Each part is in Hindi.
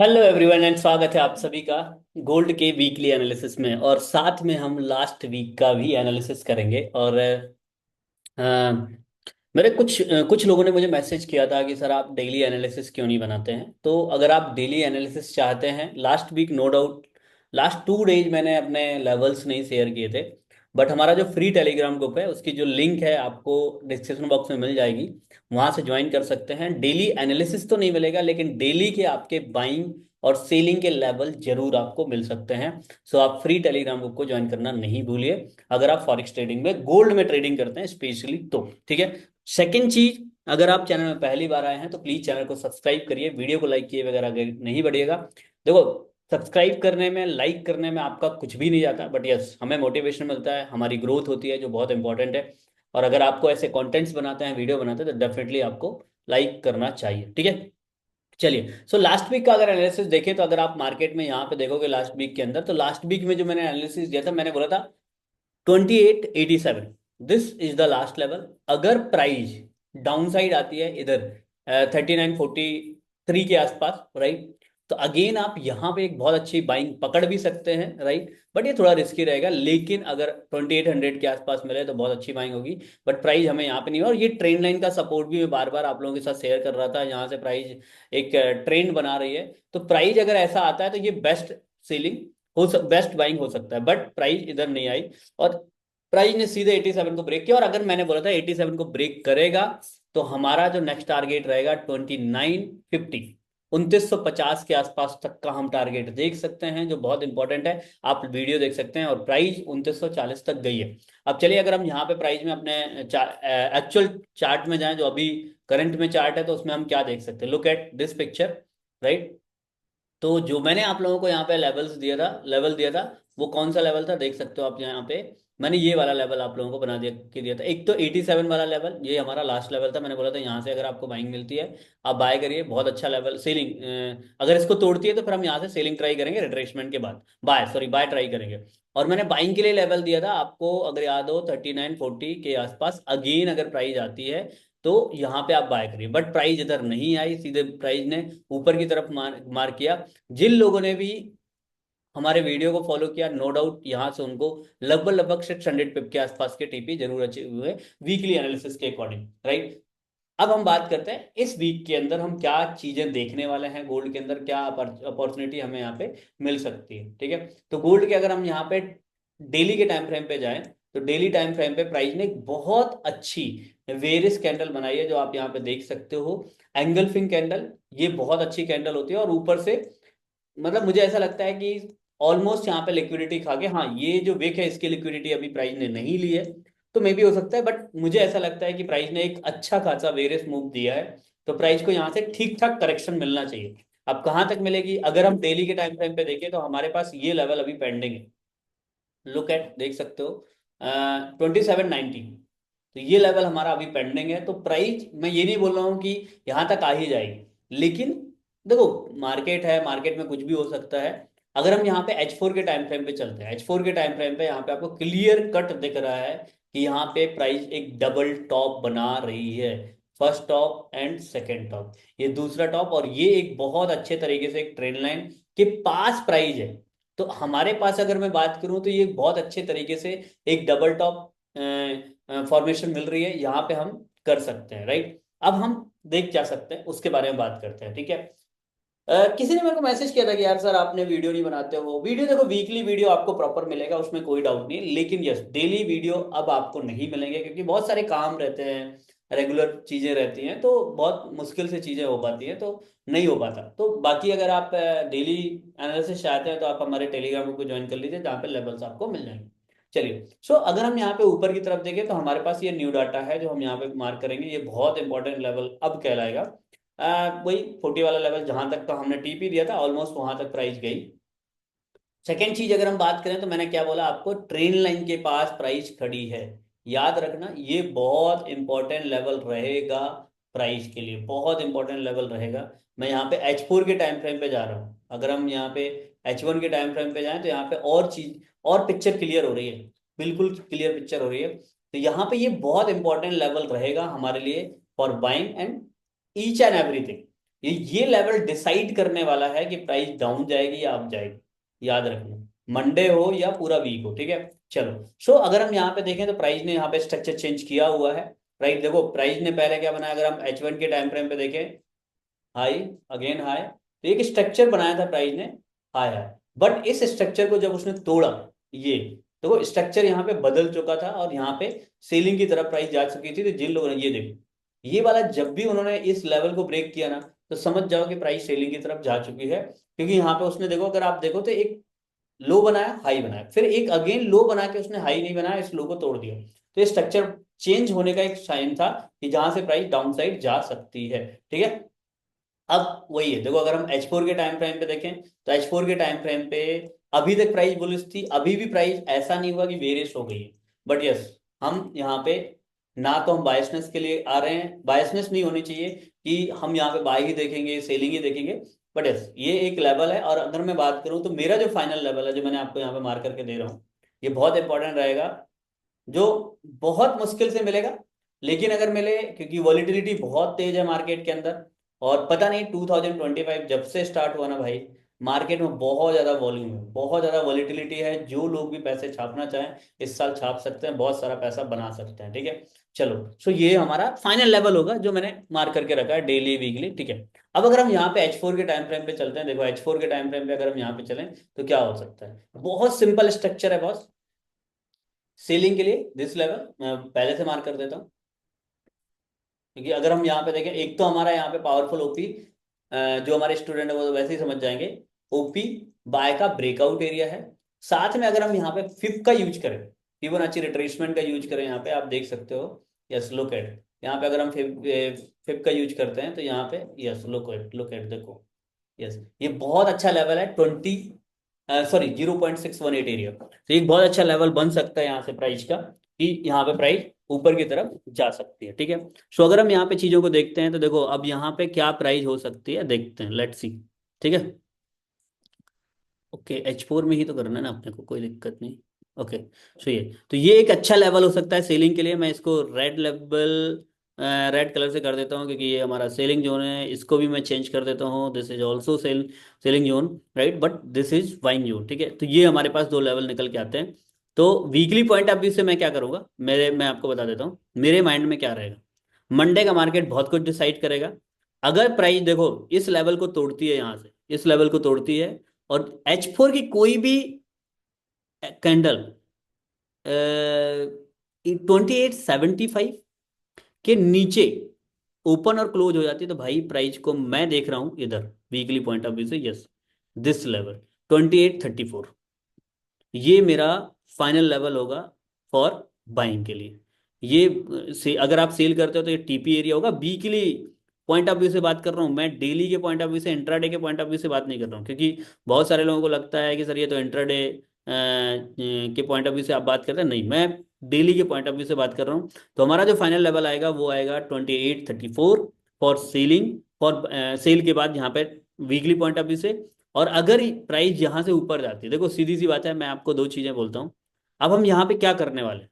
हेलो एवरीवन एंड स्वागत है आप सभी का गोल्ड के वीकली एनालिसिस में। और साथ में हम लास्ट वीक का भी एनालिसिस करेंगे। और मेरे कुछ लोगों ने मुझे मैसेज किया था कि सर आप डेली एनालिसिस क्यों नहीं बनाते हैं। तो अगर आप डेली एनालिसिस चाहते हैं, last week no doubt last 2 days मैंने अपने लेवल्स नहीं शेयर किए थे। बट हमारा जो फ्री टेलीग्राम ग्रुप है उसकी जो लिंक है आपको डिस्क्रिप्शन बॉक्स में मिल जाएगी, वहां से ज्वाइन कर सकते हैं। डेली एनालिसिस तो नहीं मिलेगा लेकिन डेली के आपके बाइंग और सेलिंग के लेवल जरूर आपको मिल सकते हैं। सो आप फ्री टेलीग्राम ग्रुप को ज्वाइन करना नहीं भूलिए अगर आप फॉरेक्स ट्रेडिंग में गोल्ड में ट्रेडिंग करते हैं स्पेशली तो। ठीक है। सेकंड चीज, अगर आप चैनल में पहली बार आए हैं तो प्लीज चैनल को सब्सक्राइब करिए, वीडियो को लाइक किए वगैरह आगे नहीं बढ़िएगा। देखो, सब्सक्राइब करने में लाइक करने में आपका कुछ भी नहीं जाता, बट यस हमें मोटिवेशन मिलता है, हमारी ग्रोथ होती है जो बहुत इंपॉर्टेंट है। और अगर आपको ऐसे कंटेंट्स बनाते हैं, वीडियो बनाते हैं, तो डेफिनेटली आपको लाइक करना चाहिए। ठीक है। चलिए, सो लास्ट वीक का अगर एनालिसिस देखें तो अगर आप मार्केट में यहाँ पे देखोगे लास्ट वीक के अंदर, तो लास्ट वीक में जो मैंने एनालिसिस दिया था, मैंने बोला था 2887, this is the last level. अगर प्राइस डाउन साइड आती है इधर 3943 के आसपास, राइट, तो अगेन आप यहाँ पे एक बहुत अच्छी बाइंग पकड़ भी सकते हैं, राइट। बट ये थोड़ा रिस्की रहेगा, लेकिन अगर 2800 के आसपास मिले तो बहुत अच्छी बाइंग होगी। बट प्राइस हमें यहाँ पे नहीं, और ये ट्रेंड लाइन का सपोर्ट भी मैं बार बार आप लोगों के साथ शेयर कर रहा था, यहाँ से प्राइस एक ट्रेंड बना रही है। तो प्राइस अगर ऐसा आता है तो ये बेस्ट सेलिंग बेस्ट बाइंग हो सकता है। बट प्राइस इधर नहीं आई, और प्राइस ने सीधे 87 को ब्रेक किया। और अगर मैंने बोला था 87 को ब्रेक करेगा तो हमारा जो नेक्स्ट टारगेट रहेगा 2950, 2950 के आसपास तक का हम टारगेट देख सकते हैं, जो बहुत इंपॉर्टेंट है। आप वीडियो देख सकते हैं, और प्राइस 2940 तक गई है। अब चलिए, अगर हम यहाँ पे प्राइस में अपने एक्चुअल चार्ट में जाएं, जो अभी करंट में चार्ट है, तो उसमें हम क्या देख सकते हैं। Look at this picture, right. तो जो मैंने आप लोगों को यहाँ पे लेवल दिया था, वो कौन सा लेवल था देख सकते हो आप यहाँ पे। मैंने ये वाला लेवल आप लोगों को बना दिया था। एक तो 87 वाला लेवल, ये हमारा लास्ट लेवल था। मैंने बोला था यहाँ से अगर आपको बाइंग मिलती है आप बाय करिए, बहुत अच्छा लेवल। सेलिंग अगर इसको तोड़ती है तो फिर हम यहाँ से सेलिंग ट्राई करेंगे, रिट्रेसमेंट के बाद बाय ट्राई करेंगे। और मैंने बाइंग के लिए लेवल दिया था आपको, अगर याद हो, 3940 के आसपास। अगेन अगर प्राइस आती है तो यहाँ पे आप बाय करिए। बट प्राइस इधर नहीं आई, सीधे प्राइस ने ऊपर की तरफ मार किया। जिन लोगों ने भी हमारे वीडियो को फॉलो किया, नो डाउट यहाँ से उनको लगभग लगभग 600 पिप के आसपास के टीपी जरूर अचीव हुए वीकली एनालिसिस के अकॉर्डिंग, राइट। अब हम बात करते हैं इस वीक के अंदर हम क्या चीजें देखने वाले हैं, गोल्ड के अंदर क्या अपॉर्चुनिटी हमें यहाँ पे मिल सकती है। ठीक है। तो गोल्ड के अगर हम यहाँ पे डेली के टाइम फ्रेम पे जाएं, तो डेली टाइम फ्रेम पे प्राइस ने एक बहुत अच्छी वेरिस कैंडल बनाई है, जो आप यहाँ पे देख सकते हो। एंगल्फिंग कैंडल, ये बहुत अच्छी कैंडल होती है। और ऊपर से मतलब मुझे ऐसा लगता है कि ऑलमोस्ट यहाँ पे लिक्विडिटी खा के, हाँ ये जो विक है इसकी लिक्विडिटी अभी प्राइस ने नहीं ली है, तो मे भी हो सकता है। बट मुझे ऐसा लगता है कि प्राइस ने एक अच्छा खासा वेरियस मूव दिया है, तो प्राइस को यहाँ से ठीक ठाक करेक्शन मिलना चाहिए। अब कहाँ तक मिलेगी, अगर हम डेली के टाइम फ्रेम पे देखें तो हमारे पास ये लेवल अभी पेंडिंग है। लुक एट, देख सकते हो 2790। तो ये लेवल हमारा अभी पेंडिंग है। तो प्राइस, मैं ये नहीं बोल रहा हूँ कि यहाँ तक आ ही जाएगी, लेकिन देखो मार्केट है, मार्केट में कुछ भी हो सकता है। अगर हम यहाँ पे H4 के टाइम फ्रेम पे चलते हैं, H4 के टाइम फ्रेम पे यहाँ पे आपको क्लियर कट दिख रहा है कि यहाँ पे प्राइस एक डबल टॉप बना रही है। First top and second top, ये दूसरा टॉप, और ये एक बहुत अच्छे तरीके से एक ट्रेंड लाइन के पास प्राइस है। तो हमारे पास अगर मैं बात करूं तो ये बहुत अच्छे तरीके से एक डबल टॉप फॉर्मेशन मिल रही है, यहाँ पे हम कर सकते हैं, राइट। अब हम देख जा सकते हैं उसके बारे में बात करते हैं। ठीक है। किसी ने मेरे को मैसेज किया था कि यार सर आपने वीडियो नहीं बनाते हो। वीडियो देखो, वीकली वीडियो आपको प्रॉपर मिलेगा, उसमें कोई डाउट नहीं है, लेकिन यस डेली वीडियो अब आपको नहीं मिलेंगे, क्योंकि बहुत सारे काम रहते हैं, रेगुलर चीजें रहती हैं, तो बहुत मुश्किल से चीजें हो पाती हैं, तो नहीं हो पाता। तो बाकी अगर आप डेली एनालिसिस चाहते हैं तो आप हमारे टेलीग्राम ग्रुप को ज्वाइन कर लीजिए, जहाँ पे लेवल्स आपको मिल जाएंगे। चलिए, सो अगर हम यहाँ पे ऊपर की तरफ देखें तो हमारे पास ये न्यू डाटा है जो हम यहाँ पे मार्क करेंगे। ये बहुत इंपॉर्टेंट लेवल अब कहलाएगा। वही 40 वाला लेवल जहां तक का हमने टीपी दिया था, ऑलमोस्ट वहां तक प्राइस गई। सेकेंड चीज अगर हम बात करें तो मैंने क्या बोला आपको, ट्रेन लाइन के पास प्राइस खड़ी है। याद रखना, ये बहुत इंपॉर्टेंट लेवल रहेगा, प्राइस के लिए बहुत इंपॉर्टेंट लेवल रहेगा। मैं यहाँ पे H4 के टाइम फ्रेम पे जा रहा हूँ। अगर हम यहाँ पे H1 के टाइम फ्रेम पे जाएं तो यहाँ पे और चीज और पिक्चर क्लियर हो रही है, बिल्कुल क्लियर पिक्चर हो रही है। तो यहाँ पे ये बहुत इंपॉर्टेंट लेवल रहेगा हमारे लिए for buying and each and everything. ये लेवल डिसाइड करने वाला है कि प्राइस डाउन जाएगी या अप जाएगी, याद रखना, मंडे हो या पूरा वीक हो, ठीक है। चलो, सो अगर हम यहाँ पे देखें तो प्राइस ने यहाँ पे स्ट्रक्चर चेंज किया हुआ है, राइट। देखो प्राइस ने पहले क्या बनाया, अगर हम H1 के टाइम फ्रेम पे देखें, हाई, अगेन हाई, तो एक स्ट्रक्चर बनाया था प्राइस ने, हाई हाई। बट इस स्ट्रक्चर को जब उसने तोड़ा, ये देखो स्ट्रक्चर यहाँ पे बदल चुका था और यहाँ पे सेलिंग की तरफ प्राइस जा चुकी थी। तो जिन लोगों ने, ये देखो ये वाला जब भी उन्होंने इस लेवल को ब्रेक किया ना, तो समझ जाओ कि प्राइस सेलिंग की तरफ जा चुकी है। क्योंकि यहाँ पे उसने देखो, अगर आप देखो तो एक लो बनाया, हाई बनाया, फिर एक अगेन लो बना के उसने हाई नहीं बनाया, इस लो को तोड़ दिया। तो ये स्ट्रक्चर चेंज होने का एक साइन था कि जहां से प्राइस डाउन साइड जा सकती है, ठीक है। अब वही है, देखो अगर हम H4 के टाइम फ्रेम पे देखें, तो H4 के टाइम फ्रेम पे अभी तक प्राइस बुलिश थी, अभी भी प्राइस ऐसा नहीं हुआ कि बेरिश हो गई है। बट यस, हम यहाँ पे ना तो हम बायसनेस के लिए आ रहे हैं, बायसनेस नहीं होनी चाहिए कि हम यहाँ पे बाय ही देखेंगे, सेलिंग ही देखेंगे। बट यस, ये एक लेवल है। और अगर मैं बात करूँ तो मेरा जो फाइनल लेवल है, जो मैंने आपको यहाँ पे मार्क करके दे रहा हूँ, ये बहुत इंपॉर्टेंट रहेगा, जो बहुत मुश्किल से मिलेगा, लेकिन अगर मिले, क्योंकि वॉलिटिलिटी बहुत तेज है मार्केट के अंदर। और पता नहीं 2025 जब से स्टार्ट हुआ ना भाई, मार्केट में बहुत ज्यादा वॉल्यूम है, बहुत ज्यादा वॉलिटिलिटी है। जो लोग भी पैसे छापना चाहें इस साल छाप सकते हैं, बहुत सारा पैसा बना सकते हैं, ठीक है। चलो, सो ये हमारा फाइनल लेवल होगा जो मैंने मार्क करके रखा है, डेली वीकली, ठीक है। अब अगर हम यहाँ पे H4 के टाइम फ्रेम पे चलते हैं, देखो H4 के टाइम फ्रेम पे अगर हम यहाँ पे चलें तो क्या हो सकता है, बहुत सिंपल स्ट्रक्चर है बॉस। सेलिंग के लिए दिस लेवल मैं पहले से मार्क कर देता हूँ, क्योंकि अगर हम यहाँ पे देखें, एक तो हमारा यहाँ पे पावरफुल ओपी, जो हमारे स्टूडेंट है वो तो वैसे ही समझ जाएंगे, ओपी बाय का ब्रेकआउट एरिया है। साथ में अगर हम यहाँ पे फिब का यूज करें, फिबोनाची रिट्रेसमेंट का यूज करें, यहाँ पे आप देख सकते हो, यस लुक एट, यहाँ पे अगर हम फिब फिब का यूज करते हैं तो यहाँ पे यस लुक एट देखो, यस ये बहुत अच्छा लेवल है, 0.618 एरिया। तो एक बहुत अच्छा लेवल बन सकता है यहाँ से प्राइस का, कि यहाँ पे प्राइस ऊपर की तरफ जा सकती है, ठीक है। सो अगर हम यहाँ पे चीजों को देखते हैं तो देखो अब यहाँ पे क्या प्राइस हो सकती है, देखते हैं, लेट्स सी, ठीक है। ओके, H4 में ही तो करना है ना अपने को, कोई दिक्कत नहीं। ओके, सो ये तो ये एक अच्छा लेवल हो सकता है सेलिंग के लिए। मैं इसको रेड लेवल, रेड कलर से कर देता हूँ, क्योंकि ये हमारा सेलिंग जोन है। इसको भी मैं चेंज कर देता हूँ, this is also selling zone, right, but this is buying zone, ठीक है। तो ये हमारे पास दो लेवल निकल के आते हैं। तो वीकली पॉइंट ऑफ व्यू से मैं क्या करूंगा, मैं आपको बता देता हूँ मेरे माइंड में क्या रहेगा। मंडे का मार्केट बहुत कुछ डिसाइड करेगा। अगर प्राइस देखो इस लेवल को तोड़ती है, यहाँ से इस लेवल को तोड़ती है, और H4 की कोई भी कैंडल 2875 के नीचे ओपन और क्लोज हो जाती है, तो भाई प्राइस को मैं देख रहा हूं इधर वीकली पॉइंट ऑफ व्यू से, यस दिस लेवल 2834, ये मेरा फाइनल लेवल होगा फॉर बाइंग के लिए। ये से अगर आप सेल करते हो तो ये टीपी एरिया होगा। वीकली पॉइंट ऑफ व्यू से बात कर रहा हूँ मैं, डेली के पॉइंट ऑफ व्यू से, इंट्राडे के पॉइंट ऑफ व्यू से बात नहीं कर रहा हूँ। क्योंकि बहुत सारे लोगों को लगता है कि सर ये तो इंट्राडे के पॉइंट ऑफ व्यू से आप बात करते हैं, नहीं, मैं डेली के पॉइंट ऑफ व्यू से बात कर रहा हूँ। तो हमारा जो फाइनल लेवल आएगा वो आएगा 2834 फॉर सेलिंग, फॉर सेल के बाद यहाँ पे वीकली पॉइंट ऑफ व्यू से। और अगर प्राइस यहाँ से ऊपर जाती है, देखो सीधी सी बात है, मैं आपको दो चीजें बोलता हूँ। अब हम यहाँ पे क्या करने वाले हैं,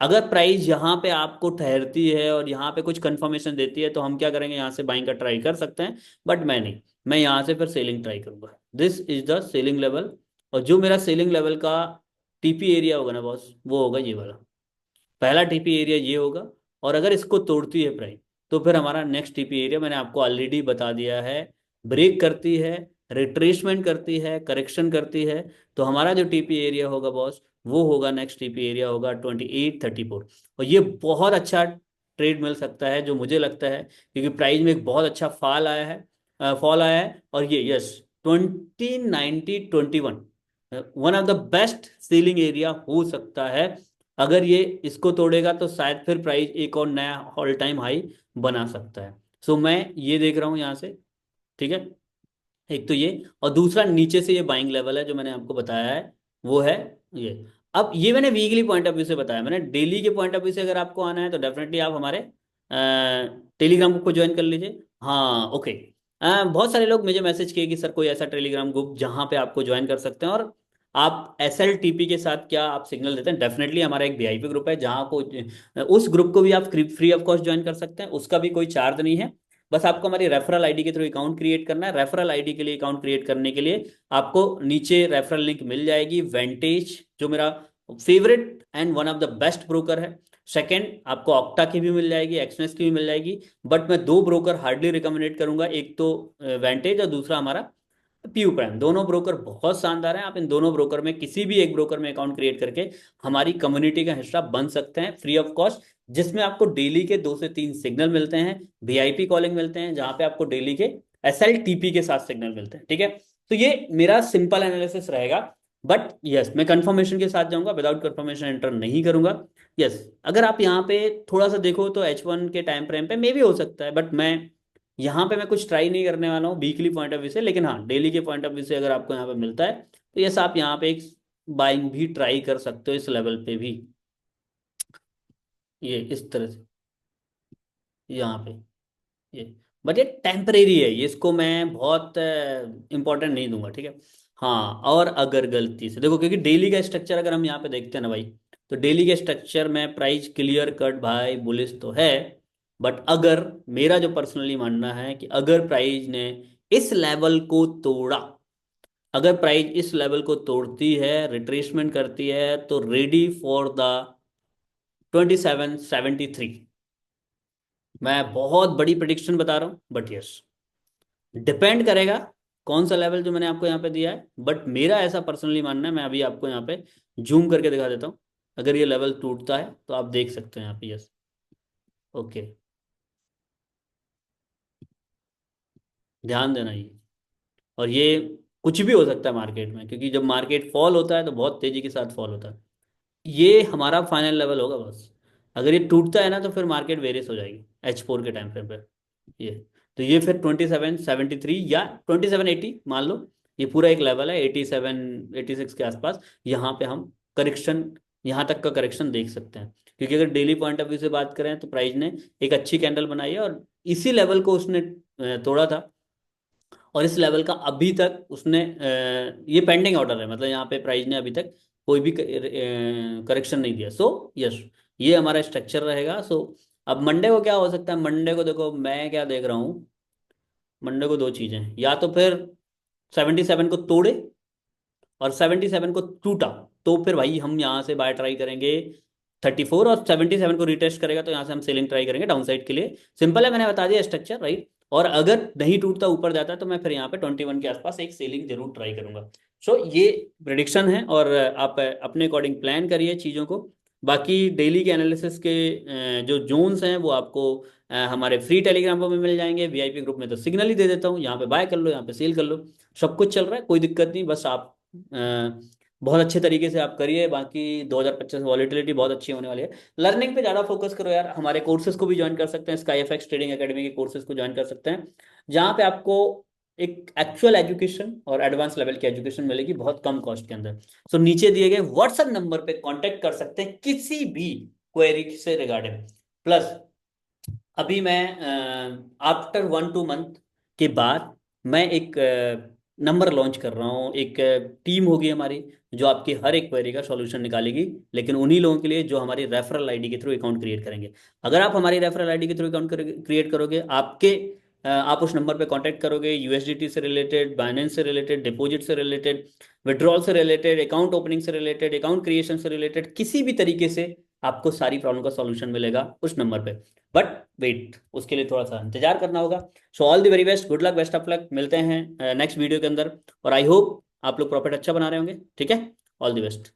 अगर प्राइस यहाँ पे आपको ठहरती है और यहाँ पे कुछ कंफर्मेशन देती है, तो हम क्या करेंगे, यहाँ से बाइंग का ट्राई कर सकते हैं। बट मैं नहीं, मैं यहाँ से फिर सेलिंग ट्राई करूंगा, this is the selling level. और जो मेरा सेलिंग लेवल का टीपी एरिया होगा ना बॉस, वो होगा ये वाला, पहला टीपी एरिया ये होगा। और अगर इसको तोड़ती है प्राइस, तो फिर हमारा नेक्स्ट टीपी एरिया मैंने आपको ऑलरेडी बता दिया है, ब्रेक करती है, रिट्रेसमेंट करती है, करेक्शन करती है, तो हमारा जो टीपी एरिया होगा बॉस, वो होगा, नेक्स्ट टीपी एरिया होगा 2834। और ये बहुत अच्छा ट्रेड मिल सकता है जो मुझे लगता है, क्योंकि प्राइस में एक बहुत अच्छा फॉल आया है। और ये yes 2090-21 one of the best selling area हो सकता है। अगर ये इसको तोड़ेगा तो शायद फिर प्राइस एक और नया ऑल टाइम हाई बना सकता है। सो मैं ये देख रहा हूँ यहाँ से, ठीक है। एक तो ये, और दूसरा नीचे से ये बाइंग लेवल है जो मैंने आपको बताया है, वो है ये। अब ये मैंने वीकली पॉइंट ऑफ व्यू से बताया, मैंने डेली के पॉइंट ऑफ व्यू से अगर आपको आना है तो डेफिनेटली आप हमारे टेलीग्राम ग्रुप को ज्वाइन कर लीजिए। हाँ ओके, बहुत सारे लोग मुझे मैसेज किए कि सर कोई ऐसा टेलीग्राम ग्रुप जहाँ पे आपको ज्वाइन कर सकते हैं, और आप SLTP के साथ क्या आप सिग्नल देते हैं। डेफिनेटली हमारा एक VIP ग्रुप है, जहाँ को उस ग्रुप को भी आप फ्री ऑफ कॉस्ट ज्वाइन कर सकते हैं, उसका भी कोई चार्ज नहीं है। बस आपको हमारी रेफरल आईडी के थ्रू अकाउंट क्रिएट करना है। रेफरल आईडी के लिए अकाउंट क्रिएट करने के लिए आपको नीचे रेफरल लिंक मिल जाएगी, वेंटेज जो मेरा favourite and one of the best broker है। सेकंड, आपको ऑक्टा की भी मिल जाएगी, एक्सनेस की भी मिल जाएगी, बट मैं दो ब्रोकर हार्डली रिकमेंडेड करूंगा, एक तो वेंटेज और दूसरा हमारा पीयू प्राइम। दोनों ब्रोकर बहुत शानदार हैं, आप इन दोनों ब्रोकर में किसी भी एक ब्रोकर में अकाउंट क्रिएट करके हमारी कम्युनिटी का हिस्सा बन सकते हैं फ्री ऑफ कॉस्ट, जिसमें आपको डेली के 2 से 3 सिग्नल मिलते हैं, वीआईपी कॉलिंग मिलते हैं, जहां पे आपको डेली के एसएलटीपी के साथ सिग्नल मिलते हैं। ठीक है, तो ये मेरा सिंपल एनालिसिस रहेगा। बट यस, मैं कंफर्मेशन के साथ जाऊंगा, विदाउट कंफर्मेशन एंटर नहीं करूंगा। यस, अगर आप यहाँ पे थोड़ा सा देखो तो H1 के टाइम फ्रेम पे मे भी हो सकता है, बट मैं यहाँ पे मैं कुछ ट्राई नहीं करने वाला हूँ वीकली पॉइंट ऑफ व्यू से। लेकिन हाँ, डेली के पॉइंट ऑफ व्यू से अगर आपको यहाँ पे मिलता है तो यस, आप यहाँ पे एक बाइंग भी ट्राई कर सकते हो इस लेवल पे भी, ये इस तरह से यहाँ पे ये। बट ये टेम्परेरी है, ये इसको मैं बहुत इंपॉर्टेंट नहीं दूंगा। ठीक है, हाँ, और अगर गलती से देखो, क्योंकि डेली का स्ट्रक्चर अगर हम यहाँ पे देखते हैं ना भाई, तो डेली के स्ट्रक्चर में प्राइस क्लियर कट भाई बुलिश तो है। बट अगर मेरा जो पर्सनली मानना है कि अगर प्राइस ने इस लेवल को तोड़ा, अगर प्राइस इस लेवल को तोड़ती है, रिट्रेसमेंट करती है, तो रेडी फॉर द 2773। मैं बहुत बड़ी प्रिडिक्शन बता रहा हूँ, बट यस, डिपेंड करेगा कौन सा लेवल जो मैंने आपको यहाँ पे दिया है। बट मेरा ऐसा पर्सनली मानना है, मैं अभी आपको यहाँ पे जूम करके दिखा देता हूँ। अगर ये लेवल टूटता है तो आप देख सकते हैं यहाँ पे, यस, ओके, ध्यान देना ये। और ये कुछ भी हो सकता है मार्केट में, क्योंकि जब मार्केट फॉल होता है तो बहुत तेजी के साथ फॉल होता है। ये हमारा फाइनल लेवल होगा बस। अगर ये टूटता है ना तो फिर मार्केट वेरियस हो जाएगी H4 के टाइम फ्रेम पे। ये तो ये फिर 2773 या 2780 मान लो, ये पूरा एक लेवल है 87 86 के आसपास। यहाँ पे हम करेक्शन, यहाँ तक का करेक्शन देख सकते हैं। क्योंकि अगर डेली पॉइंट ऑफ व्यू से बात करें तो प्राइस ने एक अच्छी कैंडल बनाई है और इसी लेवल को उसने तोड़ा था। और इस लेवल का अभी तक उसने ये पेंडिंग ऑर्डर है, मतलब यहाँ पे प्राइस ने अभी तक कोई भी करेक्शन नहीं दिया। सो यस, ये हमारा स्ट्रक्चर रहेगा। सो अब मंडे को क्या हो सकता है? मंडे को देखो, मैं क्या देख रहा हूँ, मंडे को दो चीजें, या तो फिर 77 को तोड़े और 77 को टूटा, तो फिर भाई हम यहाँ से बाय ट्राई करेंगे 34, और 77 को रिटेस्ट करेगा तो यहाँ से हम सेलिंग ट्राई करेंगे डाउन साइड के लिए। सिंपल है, मैंने बता दिया स्ट्रक्चर, राइट। और अगर नहीं टूटता, ऊपर जाता है, तो मैं फिर यहाँ पे 21 के आसपास एक सेलिंग जरूर ट्राई करूंगा। सो ये प्रिडिक्शन है, और आप अपने अकॉर्डिंग प्लान करिए चीज़ों को। बाकी डेली के एनालिसिस के जो जोन्स हैं वो आपको हमारे फ्री टेलीग्राम पर भी मिल जाएंगे। वीआईपी ग्रुप में तो सिग्नल ही दे देता हूँ, यहाँ पे बाय कर लो, यहाँ पे सेल कर लो, सब कुछ चल रहा है, कोई दिक्कत नहीं। बस आप बहुत अच्छे तरीके से आप करिए। बाकी 2025 वॉलेटिलिटी बहुत अच्छी होने वाली है। लर्निंग पे ज़्यादा फोकस करो यार, हमारे कोर्सेज को भी ज्वाइन कर सकते हैं, स्काई एफएक्स ट्रेडिंग एकेडमी के कोर्सेज को ज्वाइन कर सकते हैं, जहाँ पे आपको एक एक्चुअल एजुकेशन और एडवांस लेवल की एजुकेशन मिलेगी बहुत कम कॉस्ट के अंदर। सो नीचे दिए गए व्हाट्सएप नंबर पे कांटेक्ट कर सकते हैं किसी भी क्वेरी से रिगार्डिंग। प्लस अभी मैं आफ्टर 1 2 मंथ के बाद मैं एक नंबर लॉन्च कर रहा हूँ। एक टीम होगी हमारी जो आपकी हर एक क्वेरी का सॉल्यूशन निकालेगी, लेकिन उन्हीं लोगों के लिए जो हमारी रेफरल आईडी के थ्रू अकाउंट क्रिएट करेंगे। अगर आप हमारी रेफरल आईडी के थ्रू अकाउंट क्रिएट करोगे, आप उस नंबर पे कांटेक्ट करोगे यूएसडीटी से रिलेटेड, बाइनेंस से रिलेटेड, डिपॉजिट से रिलेटेड, विड्रॉल से रिलेटेड, अकाउंट ओपनिंग से रिलेटेड, अकाउंट क्रिएशन से रिलेटेड, किसी भी तरीके से आपको सारी प्रॉब्लम का सॉल्यूशन मिलेगा उस नंबर पे। बट वेट, उसके लिए थोड़ा सा इंतजार करना होगा। So all the very best, good luck, best of luck, मिलते हैं नेक्स्ट वीडियो के अंदर। और आई होप आप लोग प्रॉफिट अच्छा बना रहे होंगे। ठीक है, ऑल द बेस्ट।